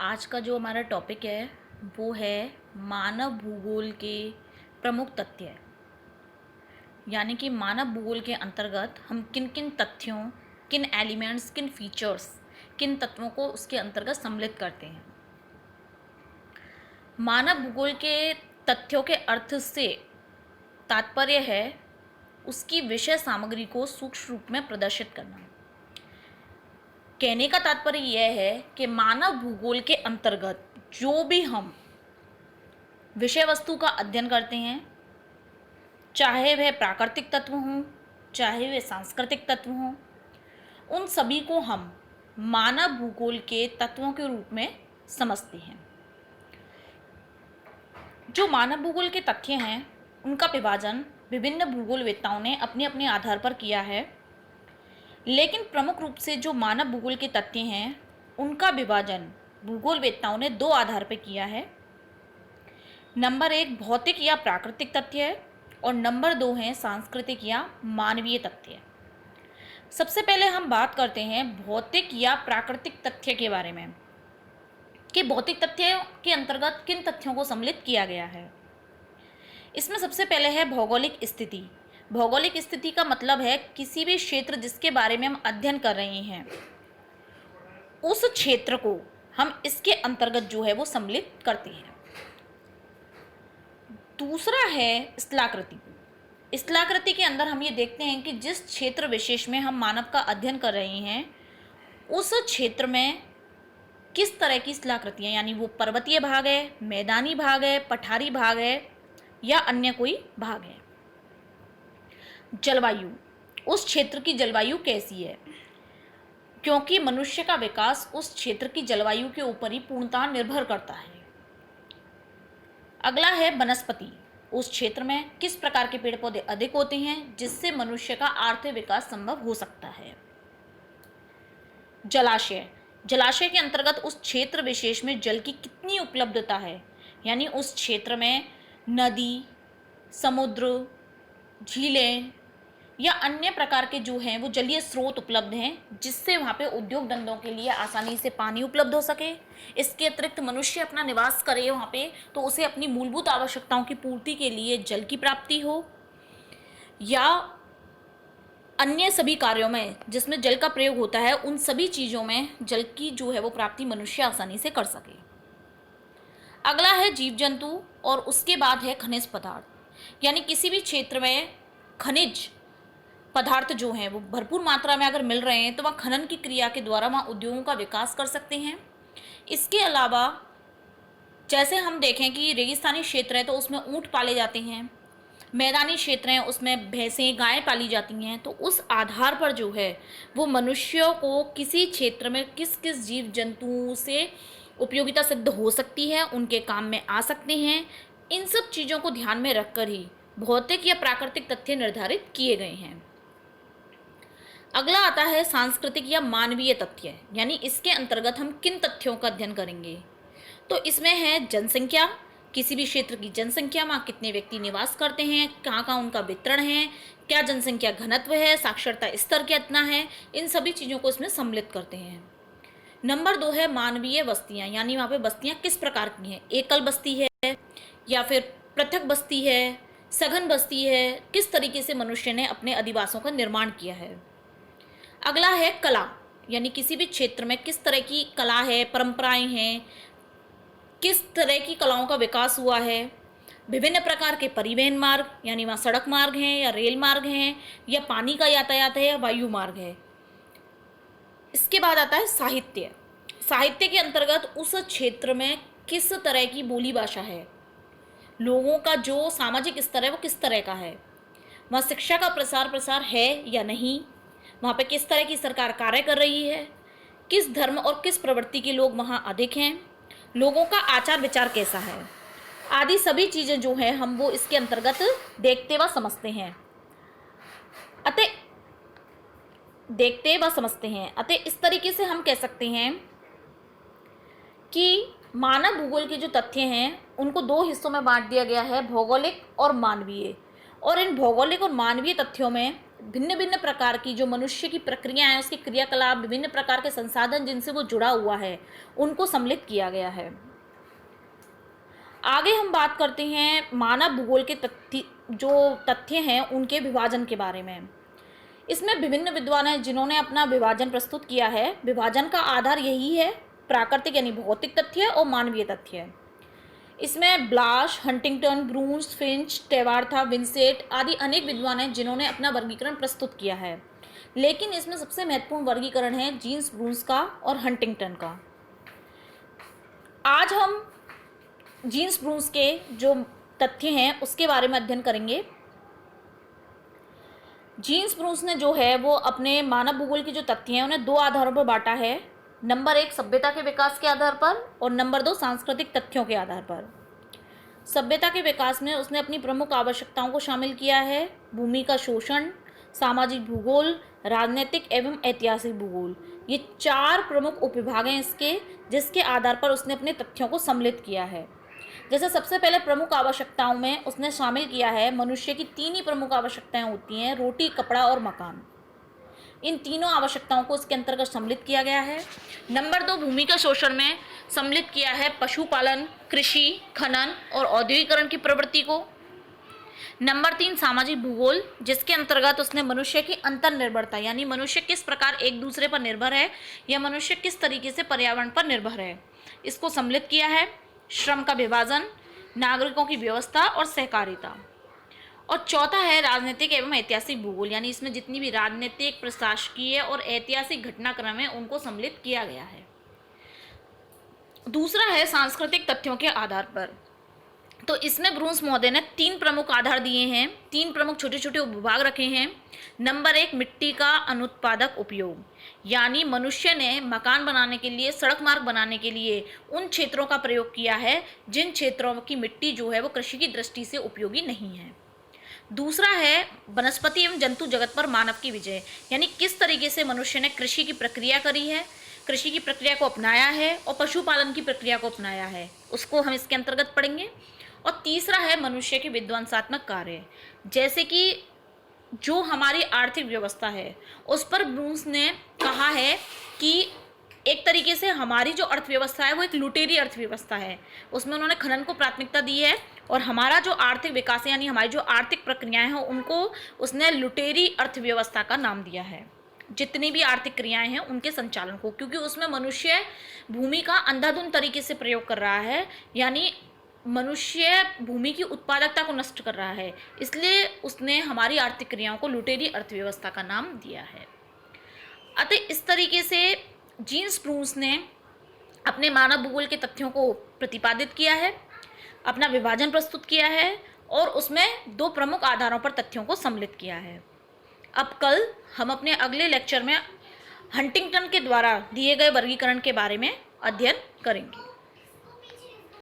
आज का जो हमारा टॉपिक है वो है मानव भूगोल के प्रमुख तथ्य। यानी कि मानव भूगोल के अंतर्गत हम किन किन तथ्यों, किन एलिमेंट्स, किन फीचर्स, किन तत्वों को उसके अंतर्गत सम्मिलित करते हैं। मानव भूगोल के तथ्यों के अर्थ से तात्पर्य है उसकी विषय सामग्री को सूक्ष्म रूप में प्रदर्शित करना। कहने का तात्पर्य यह है कि मानव भूगोल के अंतर्गत जो भी हम विषय वस्तु का अध्ययन करते हैं, चाहे वह प्राकृतिक तत्व हों, चाहे वे सांस्कृतिक तत्व हों, उन सभी को हम मानव भूगोल के तत्वों के रूप में समझते हैं। जो मानव भूगोल के तथ्य हैं उनका विभाजन विभिन्न भूगोलवेत्ताओं ने अपने अपने आधार पर किया है, लेकिन प्रमुख रूप से जो मानव भूगोल के तथ्य हैं उनका विभाजन भूगोलवेत्ताओं ने दो आधार पर किया है। नंबर 1 भौतिक या प्राकृतिक तथ्य है और नंबर 2 है सांस्कृतिक या मानवीय तथ्य। सबसे पहले हम बात करते हैं भौतिक या प्राकृतिक तथ्य के बारे में कि भौतिक तथ्य के अंतर्गत किन तथ्यों को सम्मिलित किया गया है। इसमें सबसे पहले है भौगोलिक स्थिति। भौगोलिक स्थिति का मतलब है किसी भी क्षेत्र जिसके बारे में हम अध्ययन कर रहे हैं उस क्षेत्र को हम इसके अंतर्गत जो है वो सम्मिलित करते हैं। दूसरा है स्थलाकृति। स्थलाकृति के अंदर हम ये देखते हैं कि जिस क्षेत्र विशेष में हम मानव का अध्ययन कर रहे हैं उस क्षेत्र में किस तरह की स्थलाकृतियाँ, यानी वो पर्वतीय भाग है, मैदानी भाग है, पठारी भाग है या अन्य कोई भाग है। जलवायु, उस क्षेत्र की जलवायु कैसी है, क्योंकि मनुष्य का विकास उस क्षेत्र की जलवायु के ऊपर ही पूर्णतः निर्भर करता है। अगला है वनस्पति। उस क्षेत्र में किस प्रकार के पेड़ पौधे अधिक होते हैं जिससे मनुष्य का आर्थिक विकास संभव हो सकता है। जलाशय, जलाशय के अंतर्गत उस क्षेत्र विशेष में जल की कितनी उपलब्धता है, यानी उस क्षेत्र में नदी, समुद्र, झीलें या अन्य प्रकार के जो हैं वो जलीय स्रोत उपलब्ध हैं जिससे वहाँ पे उद्योग धंधों के लिए आसानी से पानी उपलब्ध हो सके। इसके अतिरिक्त मनुष्य अपना निवास करे वहाँ पे तो उसे अपनी मूलभूत आवश्यकताओं की पूर्ति के लिए जल की प्राप्ति हो, या अन्य सभी कार्यों में जिसमें जल का प्रयोग होता है उन सभी चीज़ों में जल की जो है वो प्राप्ति मनुष्य आसानी से कर सके। अगला है जीव जंतु और उसके बाद है खनिज पदार्थ। यानी किसी भी क्षेत्र में खनिज पदार्थ जो हैं वो भरपूर मात्रा में अगर मिल रहे हैं तो वहाँ खनन की क्रिया के द्वारा वहाँ उद्योगों का विकास कर सकते हैं। इसके अलावा जैसे हम देखें कि रेगिस्तानी क्षेत्र है तो उसमें ऊँट पाले जाते हैं, मैदानी क्षेत्र हैं उसमें भैंसें, गायें पाली जाती हैं, तो उस आधार पर जो है वो मनुष्यों को किसी क्षेत्र में किस किस जीव जंतुओं से उपयोगिता सिद्ध हो सकती है, उनके काम में आ सकते हैं, इन सब चीज़ों को ध्यान में रखकर ही भौतिक या प्राकृतिक तथ्य निर्धारित किए गए हैं। अगला आता है सांस्कृतिक या मानवीय तथ्य, यानी इसके अंतर्गत हम किन तथ्यों का अध्ययन करेंगे। तो इसमें है जनसंख्या, किसी भी क्षेत्र की जनसंख्या, वहाँ कितने व्यक्ति निवास करते हैं, कहाँ कहाँ उनका वितरण है, क्या जनसंख्या घनत्व है, साक्षरता स्तर कितना है, इन सभी चीज़ों को इसमें सम्मिलित करते हैं। नंबर 2 है मानवीय बस्तियाँ, यानी वहाँ पे बस्तियाँ किस प्रकार की हैं, एकल बस्ती है या फिर पृथक बस्ती है, सघन बस्ती है, किस तरीके से मनुष्य ने अपने अधिवासों का निर्माण किया है। अगला है कला, यानी किसी भी क्षेत्र में किस तरह की कला है, परंपराएं हैं, किस तरह की कलाओं का विकास हुआ है। विभिन्न प्रकार के परिवहन मार्ग, यानी वहाँ सड़क मार्ग हैं या रेल मार्ग हैं या पानी का यातायात है या वायु मार्ग है। इसके बाद आता है साहित्य। साहित्य के अंतर्गत उस क्षेत्र में किस तरह की बोली भाषा है, लोगों का जो सामाजिक स्तर है वो किस तरह का है, वहाँ शिक्षा का प्रसार है या नहीं, वहाँ पे किस तरह की सरकार कार्य कर रही है, किस धर्म और किस प्रवृत्ति के लोग वहाँ अधिक हैं, लोगों का आचार विचार कैसा है, आदि सभी चीज़ें जो हैं हम वो इसके अंतर्गत देखते व समझते हैं। अतः इस तरीके से हम कह सकते हैं कि मानव भूगोल के जो तथ्य हैं उनको दो हिस्सों में बांट दिया गया है, भौगोलिक और मानवीय। और इन भौगोलिक और मानवीय तथ्यों में भिन्न भिन्न प्रकार की जो मनुष्य की प्रक्रिया है, उसके क्रियाकलाप, विभिन्न प्रकार के संसाधन जिनसे वो जुड़ा हुआ है, उनको सम्मिलित किया गया है। आगे हम बात करते हैं मानव भूगोल के तथ्य हैं उनके विभाजन के बारे में। इसमें विभिन्न विद्वान हैं जिन्होंने अपना विभाजन प्रस्तुत किया है। विभाजन का आधार यही है, प्राकृतिक यानी भौतिक तथ्य और मानवीय तथ्य। इसमें ब्लाश, हंटिंगटन, ब्रून्स, फिंच, टेवार्था, विंसेंट आदि अनेक विद्वान हैं जिन्होंने अपना वर्गीकरण प्रस्तुत किया है, लेकिन इसमें सबसे महत्वपूर्ण वर्गीकरण है जीन्स ब्रून्स का और हंटिंगटन का। आज हम जीन्स ब्रून्स के जो तथ्य हैं उसके बारे में अध्ययन करेंगे। जीन्स ब्रून्स ने जो है वो अपने मानव भूगोल के जो तथ्य हैं उन्हें 2 आधारों पर बांटा है। नंबर 1 सभ्यता के विकास के आधार पर और नंबर 2 सांस्कृतिक तथ्यों के आधार पर। सभ्यता के विकास में उसने अपनी प्रमुख आवश्यकताओं को शामिल किया है: भूमि का शोषण, सामाजिक भूगोल, राजनीतिक एवं ऐतिहासिक भूगोल। ये 4 प्रमुख उपविभाग हैं इसके, जिसके आधार पर उसने अपने तथ्यों को सम्मिलित किया है। जैसे सबसे पहले प्रमुख आवश्यकताओं में उसने शामिल किया है मनुष्य की 3 ही प्रमुख आवश्यकताएं होती हैं: रोटी, कपड़ा और मकान। इन तीनों आवश्यकताओं को इसके अंतर्गत सम्मिलित किया गया है। नंबर 2 भूमि का शोषण में सम्मिलित किया है पशुपालन, कृषि, खनन और औद्योगिकरण की प्रवृत्ति को। नंबर 3 सामाजिक भूगोल, जिसके अंतर्गत उसने मनुष्य की अंतर्निर्भरता यानी मनुष्य किस प्रकार एक दूसरे पर निर्भर है या मनुष्य किस तरीके से पर्यावरण पर निर्भर है, इसको सम्मिलित किया है। श्रम का विभाजन, नागरिकों की व्यवस्था और सहकारिता। और चौथा है राजनीतिक एवं ऐतिहासिक भूगोल, यानी इसमें जितनी भी राजनीतिक, प्रशासकीय और ऐतिहासिक घटनाक्रम है उनको सम्मिलित किया गया है। दूसरा है सांस्कृतिक तथ्यों के आधार पर। तो इसमें ब्रून्स महोदय ने 3 प्रमुख आधार दिए हैं, 3 प्रमुख छोटे छोटे उपविभाग रखे हैं। नंबर 1 मिट्टी का अनुत्पादक उपयोग, यानी मनुष्य ने मकान बनाने के लिए, सड़क मार्ग बनाने के लिए उन क्षेत्रों का प्रयोग किया है जिन क्षेत्रों की मिट्टी जो है वो कृषि की दृष्टि से उपयोगी नहीं है। दूसरा है वनस्पति एवं जंतु जगत पर मानव की विजय, यानी किस तरीके से मनुष्य ने कृषि की प्रक्रिया करी है, कृषि की प्रक्रिया को अपनाया है और पशुपालन की प्रक्रिया को अपनाया है, उसको हम इसके अंतर्गत पढ़ेंगे। और तीसरा है मनुष्य के विध्वंसात्मक कार्य, जैसे कि जो हमारी आर्थिक व्यवस्था है उस पर ब्रून्स ने कहा है कि एक तरीके से हमारी जो अर्थव्यवस्था है वो एक लुटेरी अर्थव्यवस्था है, उसमें उन्होंने खनन को प्राथमिकता दी है और हमारा जो आर्थिक विकास है यानी हमारी जो आर्थिक प्रक्रियाएं हैं उनको उसने लुटेरी अर्थव्यवस्था का नाम दिया है, जितनी भी आर्थिक क्रियाएं हैं उनके संचालन को, क्योंकि उसमें मनुष्य भूमि का अंधाधुंध तरीके से प्रयोग कर रहा है, यानी मनुष्य भूमि की उत्पादकता को नष्ट कर रहा है, इसलिए उसने हमारी आर्थिक क्रियाओं को लुटेरी अर्थव्यवस्था का नाम दिया है। अतः इस तरीके से जीन्स ब्रून्स ने अपने मानव भूगोल के तथ्यों को प्रतिपादित किया है, अपना विभाजन प्रस्तुत किया है और उसमें 2 प्रमुख आधारों पर तथ्यों को सम्मिलित किया है। अब कल हम अपने अगले लेक्चर में हंटिंगटन के द्वारा दिए गए वर्गीकरण के बारे में अध्ययन करेंगे।